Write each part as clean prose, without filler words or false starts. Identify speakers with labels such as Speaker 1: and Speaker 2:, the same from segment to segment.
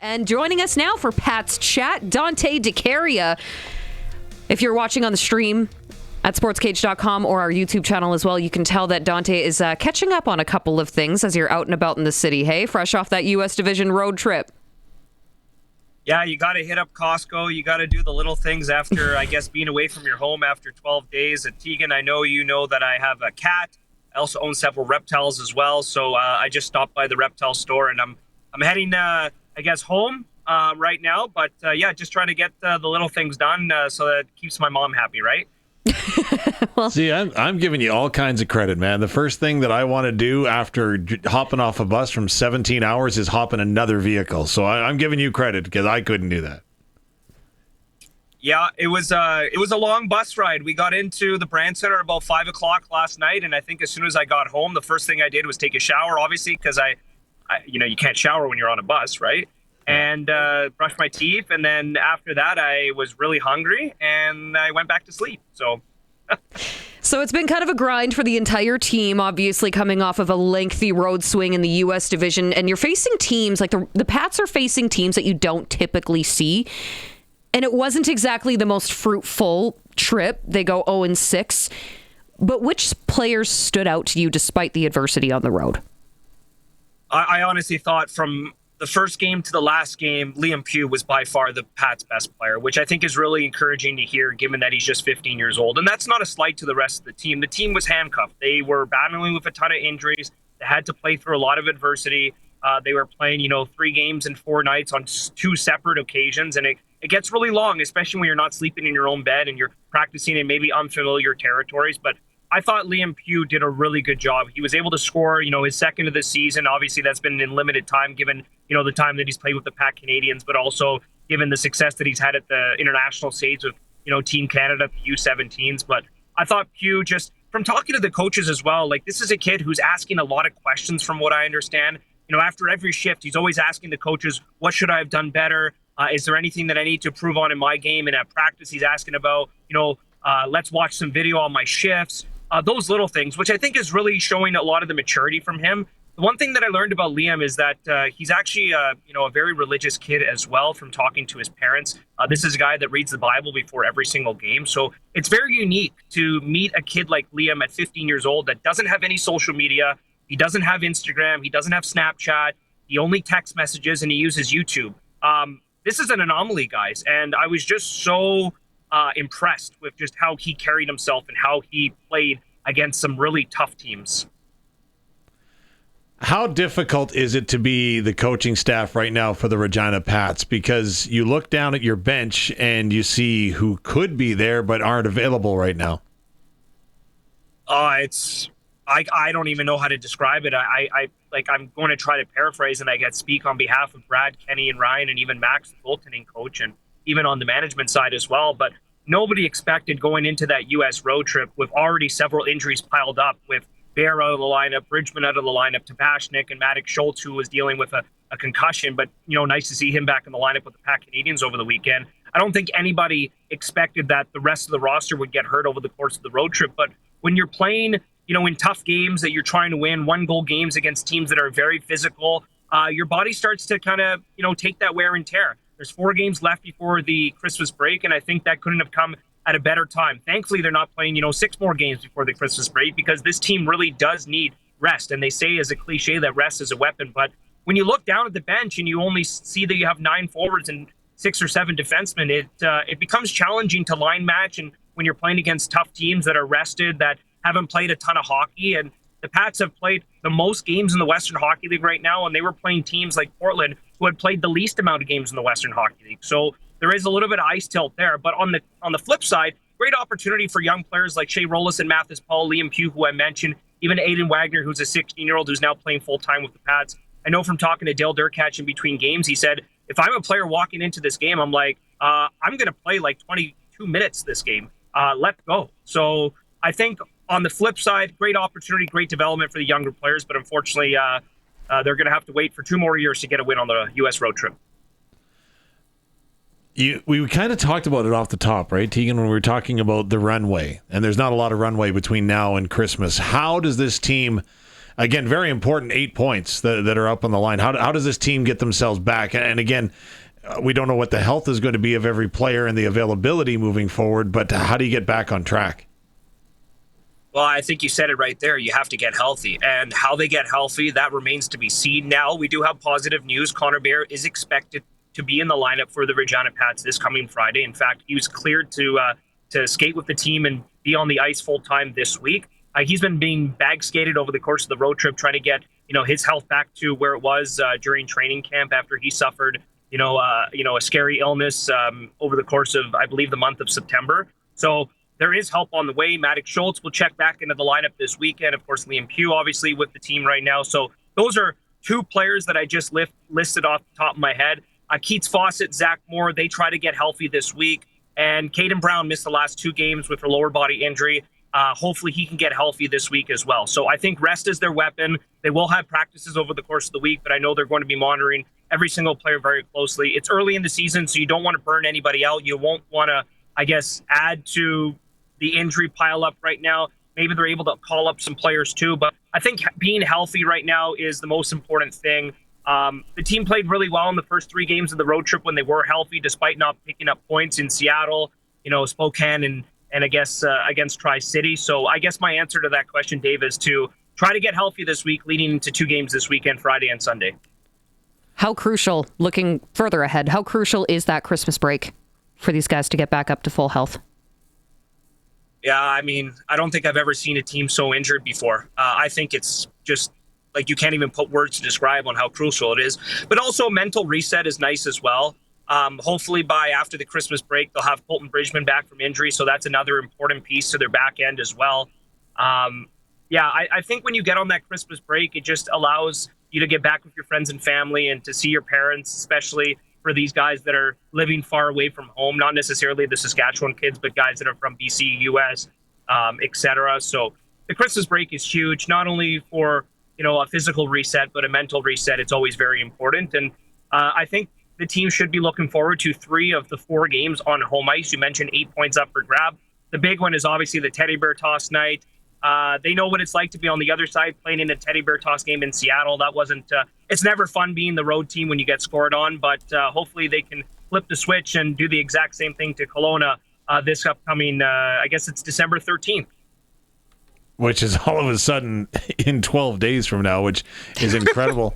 Speaker 1: And joining us now for Pat's Chat, Dante De Caria. If you're watching on the stream at SportsCage.com or our YouTube channel as well, you can tell that Dante is catching up on a couple of things as you're out and about in the city, hey? Fresh off that U.S. Division road trip.
Speaker 2: Yeah, you got to hit up Costco. You got to do the little things after, I guess, being away from your home after 12 days. Tegan, I know you know that I have a cat. I also own several reptiles as well. So I just stopped by the reptile store, and I'm heading I guess, home right now. But, yeah, just trying to get the little things done so that it keeps my mom happy, right?
Speaker 3: Well, see, I'm giving you all kinds of credit, man. The first thing that I want to do after hopping off a bus from 17 hours is hop in another vehicle. So I'm giving you credit because I couldn't do that.
Speaker 2: Yeah, it was a long bus ride. We got into the Brand Center about 5 o'clock last night. And I think as soon as I got home, the first thing I did was take a shower, obviously, because you can't shower when you're on a bus, right? And brush my teeth. And then after that, I was really hungry and I went back to sleep.
Speaker 1: So it's been kind of a grind for the entire team, obviously coming off of a lengthy road swing in the U.S. division. And you're facing teams, like the Pats are facing teams that you don't typically see. And it wasn't exactly the most fruitful trip. They go 0-6. But which players stood out to you despite the adversity on the road?
Speaker 2: I honestly thought from the first game to the last game, Liam Pugh was by far the Pats' best player, which I think is really encouraging to hear given that he's just 15 years old. And that's not a slight to the rest of the team. The team was handcuffed. They were battling with a ton of injuries. They had to play through a lot of adversity. They were playing, 3 games in 4 nights on 2 separate occasions. And it gets really long, especially when you're not sleeping in your own bed and you're practicing in maybe unfamiliar territories. But I thought Liam Pugh did a really good job. He was able to score, his second of the season. Obviously, that's been in limited time given, the time that he's played with the Pac Canadians, but also given the success that he's had at the international stage with, Team Canada, the U17s. But I thought Pugh, just from talking to the coaches as well, like this is a kid who's asking a lot of questions from what I understand. After every shift, he's always asking the coaches, what should I have done better? Is there anything that I need to improve on in my game? And at practice, he's asking about, let's watch some video on my shifts. Those little things, which I think is really showing a lot of the maturity from him. The one thing that I learned about Liam is that he's actually, a very religious kid as well from talking to his parents. This is a guy that reads the Bible before every single game. So it's very unique to meet a kid like Liam at 15 years old that doesn't have any social media. He doesn't have Instagram. He doesn't have Snapchat. He only texts messages and he uses YouTube. This is an anomaly, guys. And I was just so impressed with just how he carried himself and how he played against some really tough teams.
Speaker 3: How difficult is it to be the coaching staff right now for the Regina Pats? Because you look down at your bench and you see who could be there but aren't available right now.
Speaker 2: I don't even know how to describe it. I'm going to try to paraphrase and I get speak on behalf of Brad, Kenny, and Ryan, and even Max, the goaltending coach, and even on the management side as well. But nobody expected going into that U.S. road trip with already several injuries piled up with Bear out of the lineup, Bridgman out of the lineup, Tabashnik and Maddox Schultz, who was dealing with a concussion. But, nice to see him back in the lineup with the Pac Canadians over the weekend. I don't think anybody expected that the rest of the roster would get hurt over the course of the road trip. But when you're playing, in tough games that you're trying to win, 1-goal games against teams that are very physical, your body starts to kind of, take that wear and tear. There's 4 games left before the Christmas break, and I think that couldn't have come at a better time. Thankfully, they're not playing, 6 more games before the Christmas break because this team really does need rest. And they say as a cliche that rest is a weapon. But when you look down at the bench and you only see that you have 9 forwards and 6 or 7 defensemen, it becomes challenging to line match. And when you're playing against tough teams that are rested, that haven't played a ton of hockey, and the Pats have played the most games in the Western Hockey League right now, and they were playing teams like Portland who had played the least amount of games in the Western Hockey League. So there is a little bit of ice tilt there. But on the flip side, great opportunity for young players like Shea Rollis and Mathis Paul, Liam Pugh, who I mentioned, even Aiden Wagner, who's a 16-year-old who's now playing full-time with the Pats. I know from talking to Dale Durkach in between games, he said, if I'm a player walking into this game, I'm like, I'm going to play like 22 minutes this game. Let's go. So I think on the flip side, great opportunity, great development for the younger players, but unfortunately, they're going to have to wait for 2 more years to get a win on the U.S. road trip.
Speaker 3: We kind of talked about it off the top, right, Tegan, when we were talking about the runway, and there's not a lot of runway between now and Christmas. How does this team again, very important 8 points that are up on the line. How does this team get themselves back? And again, we don't know what the health is going to be of every player and the availability moving forward, but how do you get back on track?
Speaker 2: Well, I think you said it right there. You have to get healthy. And how they get healthy, that remains to be seen. Now, we do have positive news. Connor Bear is expected to be in the lineup for the Regina Pats this coming Friday. In fact, he was cleared to skate with the team and be on the ice full-time this week. He's been being bag skated over the course of the road trip, trying to get his health back to where it was during training camp after he suffered a scary illness over the course of, I believe, the month of September. So there is help on the way. Maddox Schultz will check back into the lineup this weekend. Of course, Liam Pugh, obviously, with the team right now. So those are two players that I just listed off the top of my head. Keats Fawcett, Zach Moore, they try to get healthy this week. And Caden Brown missed the last 2 games with a lower body injury. Hopefully he can get healthy this week as well. So I think rest is their weapon. They will have practices over the course of the week, but I know they're going to be monitoring every single player very closely. It's early in the season, so you don't want to burn anybody out. You won't want to, add to the injury pile up right now. Maybe they're able to call up some players too, but I think being healthy right now is the most important thing. The team played really well in the first 3 games of the road trip when they were healthy, despite not picking up points in Seattle, Spokane, and against Tri-City. So I guess my answer to that question, Dave, is to try to get healthy this week, leading into 2 games this weekend, Friday and Sunday.
Speaker 1: How crucial, looking further ahead, how crucial is that Christmas break for these guys to get back up to full health?
Speaker 2: Yeah, I don't think I've ever seen a team so injured before. I think it's just like you can't even put words to describe on how crucial it is. But also a mental reset is nice as well. Hopefully by after the Christmas break, they'll have Colton Bridgman back from injury. So that's another important piece to their back end as well. I think when you get on that Christmas break, it just allows you to get back with your friends and family and to see your parents, especially for these guys that are living far away from home, not necessarily the Saskatchewan kids, but guys that are from BC, US, etc. So the Christmas break is huge, not only for, a physical reset, but a mental reset. It's always very important. And I think the team should be looking forward to 3 of the 4 games on home ice. You mentioned 8 points up for grab. The big one is obviously the Teddy Bear Toss night. They know what it's like to be on the other side playing in a Teddy Bear Toss game in Seattle. That wasn't, it's never fun being the road team when you get scored on, but hopefully they can flip the switch and do the exact same thing to Kelowna this upcoming, I guess it's December 13th.
Speaker 3: Which is all of a sudden in 12 days from now, which is incredible.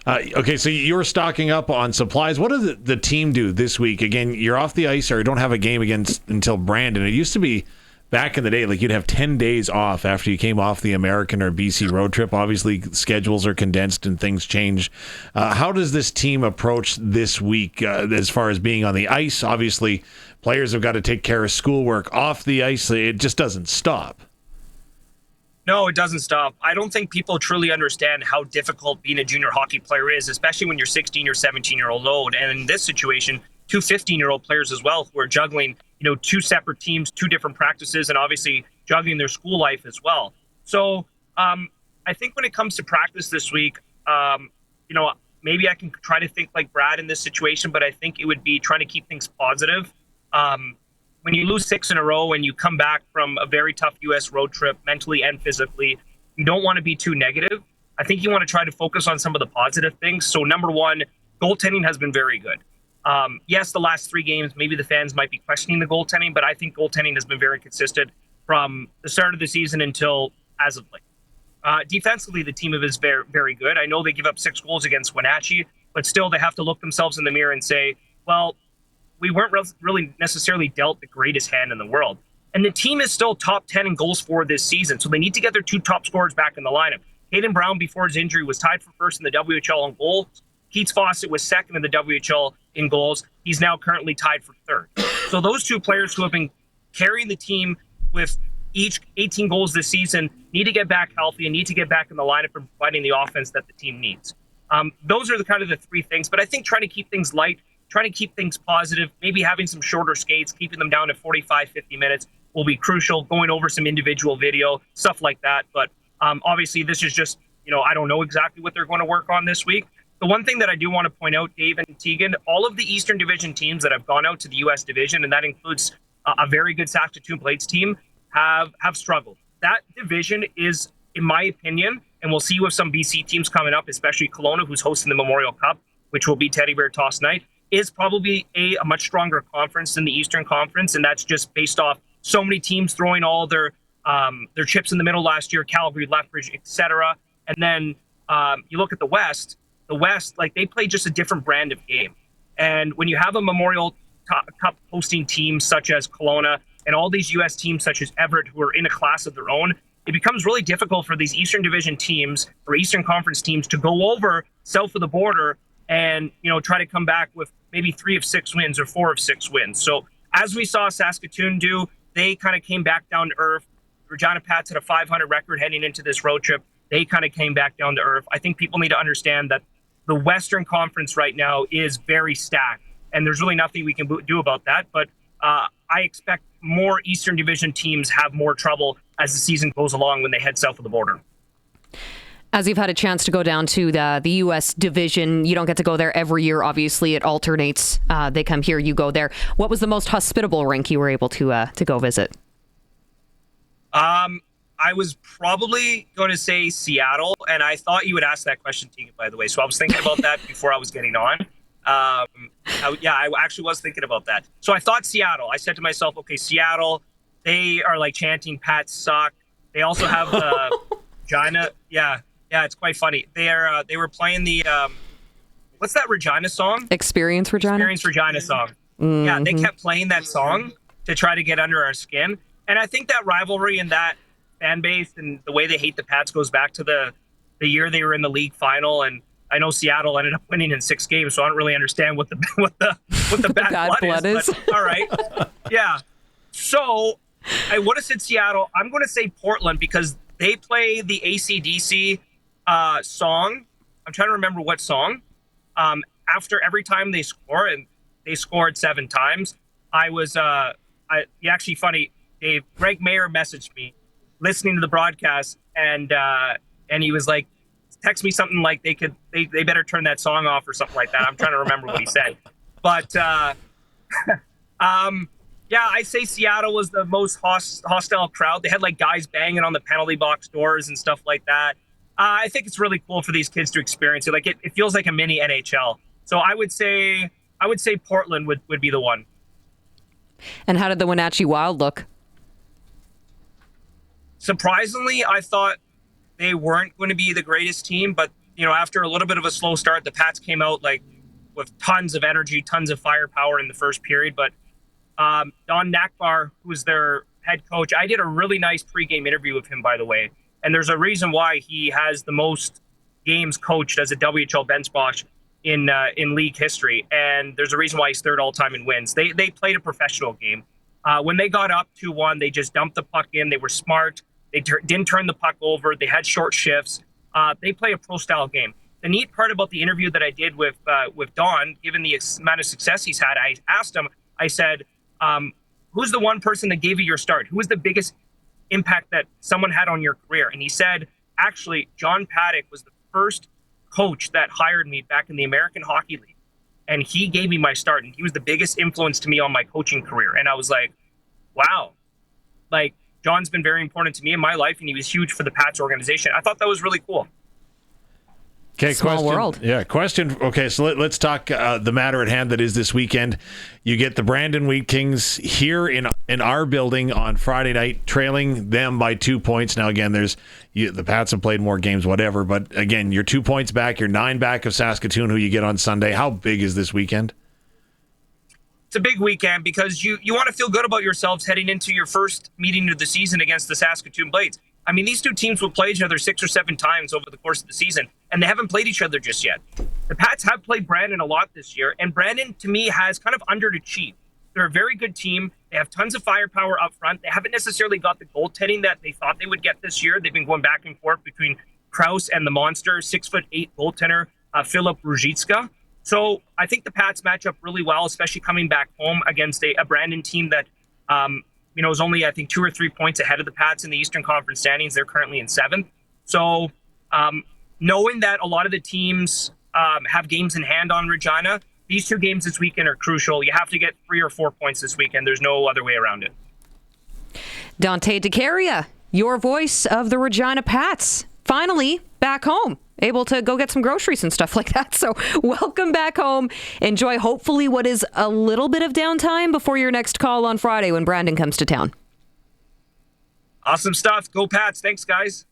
Speaker 3: Okay, so you're stocking up on supplies. What does the team do this week? Again, you're off the ice or don't have a game against until Brandon. It used to be back in the day, like you'd have 10 days off after you came off the American or BC road trip. Obviously, schedules are condensed and things change. How does this team approach this week as far as being on the ice? Obviously, players have got to take care of schoolwork off the ice. It just doesn't stop.
Speaker 2: No, it doesn't stop. I don't think people truly understand how difficult being a junior hockey player is, especially when you're 16 or 17-year-old old. And in this situation, 2 15-year-old players as well who are juggling, 2 separate teams, 2 different practices, and obviously juggling their school life as well. So I think when it comes to practice this week, maybe I can try to think like Brad in this situation, but I think it would be trying to keep things positive. When you lose 6 in a row and you come back from a very tough U.S. road trip mentally and physically, you don't want to be too negative. I think you want to try to focus on some of the positive things. So number 1, goaltending has been very good. Yes, the last 3 games, maybe the fans might be questioning the goaltending, but I think goaltending has been very consistent from the start of the season until as of late. Defensively, the team is very, very good. I know they give up 6 goals against Wenatchee, but still they have to look themselves in the mirror and say, well, we weren't really necessarily dealt the greatest hand in the world. And the team is still top 10 in goals for this season, so they need to get their 2 top scorers back in the lineup. Caden Brown, before his injury, was tied for first in the WHL in goals. Keats Fawcett was second in the WHL in goals. He's now currently tied for 3rd. So those 2 players who have been carrying the team with each 18 goals this season need to get back healthy and need to get back in the lineup and providing the offense that the team needs. Those are the kind of the 3 things, but I think trying to keep things light, trying to keep things positive, maybe having some shorter skates, keeping them down to 45, 50 minutes will be crucial, going over some individual video, stuff like that. But obviously this is just, I don't know exactly what they're going to work on this week. The one thing that I do want to point out, Dave and Tegan, all of the Eastern Division teams that have gone out to the U.S. Division, and that includes a very good Saskatoon Blades team, have struggled. That division is, in my opinion, and we'll see with some BC teams coming up, especially Kelowna, who's hosting the Memorial Cup, which will be Teddy Bear Toss Night, is probably a much stronger conference than the Eastern Conference, and that's just based off so many teams throwing all their chips in the middle last year, Calgary, Lethbridge, etc. And then you look at the West, like they play just a different brand of game. And when you have a Memorial Cup hosting team such as Kelowna and all these U.S. teams such as Everett who are in a class of their own, it becomes really difficult for these Eastern Division teams or Eastern Conference teams to go over south of the border and, try to come back with maybe 3 of 6 wins or 4 of 6 wins. So as we saw Saskatoon do, they kind of came back down to earth. Regina Pats had a 500 record heading into this road trip. They kind of came back down to earth. I think people need to understand that the Western Conference right now is very stacked, and there's really nothing we can do about that. But I expect more Eastern Division teams have more trouble as the season goes along when they head south of the border.
Speaker 1: As you've had a chance to go down to the U.S. division, you don't get to go there every year. Obviously, it alternates. They come here, you go there. What was the most hospitable rink you were able to go visit?
Speaker 2: I was probably going to say Seattle, and I thought you would ask that question, Tegan, by the way. So I was thinking about that before I was getting on. I actually was thinking about that. So I thought Seattle. I said to myself, okay, Seattle, they are like chanting Pats suck. They also have Regina. Yeah, it's quite funny. They were playing the what's that Regina song?
Speaker 1: Experience Regina
Speaker 2: song.
Speaker 1: Mm-hmm.
Speaker 2: Yeah, they kept playing that song to try to get under our skin. And I think that rivalry and that fan base and the way they hate the Pats goes back to the year they were in the league final. And I know Seattle ended up winning in 6 games, so I don't really understand what the bad blood is. But, all right, yeah. So I would have said Seattle. I'm going to say Portland because they play the AC/DC song. I'm trying to remember what song. After every time they score, and they scored 7 times. Actually funny. Dave, Greg Mayer messaged me listening to the broadcast, and he was like, text me something like they better turn that song off or something like that. I'm trying to remember what he said. But I say Seattle was the most hostile crowd. They had like guys banging on the penalty box doors and stuff like that. I think it's really cool for these kids to experience it. Like it feels like a mini NHL. So I would say Portland would be the one.
Speaker 1: And how did the Wenatchee Wild look?
Speaker 2: Surprisingly, I thought they weren't going to be the greatest team, but after a little bit of a slow start, the Pats came out like with tons of energy, tons of firepower in the first period. But Don Nakbar, who's their head coach, I did a really nice pregame interview with him, by the way. And there's a reason why he has the most games coached as a WHL bench boss in league history, and there's a reason why he's 3rd all time in wins. They played a professional game. When they got up 2-1, they just dumped the puck in. They were smart. They didn't turn the puck over. They had short shifts. They play a pro-style game. The neat part about the interview that I did with Don, given the amount of success he's had, I asked him, I said, who's the one person that gave you your start? Who was the biggest impact that someone had on your career? And he said, actually, John Paddock was the first coach that hired me back in the American Hockey League. And he gave me my start, and he was the biggest influence to me on my coaching career. And I was like, wow, like John's been very important to me in my life, and he was huge for the Pats organization. I thought that was really cool.
Speaker 3: Okay,
Speaker 1: Small world.
Speaker 3: Yeah, question. Okay, so let's talk the matter at hand that is this weekend. You get the Brandon Wheat Kings here in our building on Friday night, trailing them by 2 points. Now, again, the Pats have played more games, whatever. But, again, you're 2 points back. You're 9 back of Saskatoon, who you get on Sunday. How big is this weekend?
Speaker 2: It's a big weekend because you want to feel good about yourselves heading into your first meeting of the season against the Saskatoon Blades. I mean, these two teams will play each other 6 or 7 times over the course of the season, and they haven't played each other just yet. The Pats have played Brandon a lot this year, and Brandon, to me, has kind of underachieved. They're a very good team. They have tons of firepower up front. They haven't necessarily got the goaltending that they thought they would get this year. They've been going back and forth between Krause and the monster, 6'8" goaltender, Filip Ruzicka. So I think the Pats match up really well, especially coming back home against a Brandon team that is only, I think, 2 or 3 points ahead of the Pats in the Eastern Conference standings. They're currently in 7th. So knowing that a lot of the teams have games in hand on Regina, these 2 games this weekend are crucial. You have to get 3 or 4 points this weekend. There's no other way around it.
Speaker 1: Dante De Caria, your voice of the Regina Pats. finally back home, able to go get some groceries and stuff like that. So welcome back home. Enjoy hopefully what is a little bit of downtime before your next call on Friday when Brandon comes to town.
Speaker 2: Awesome stuff. Go Pats. Thanks, guys.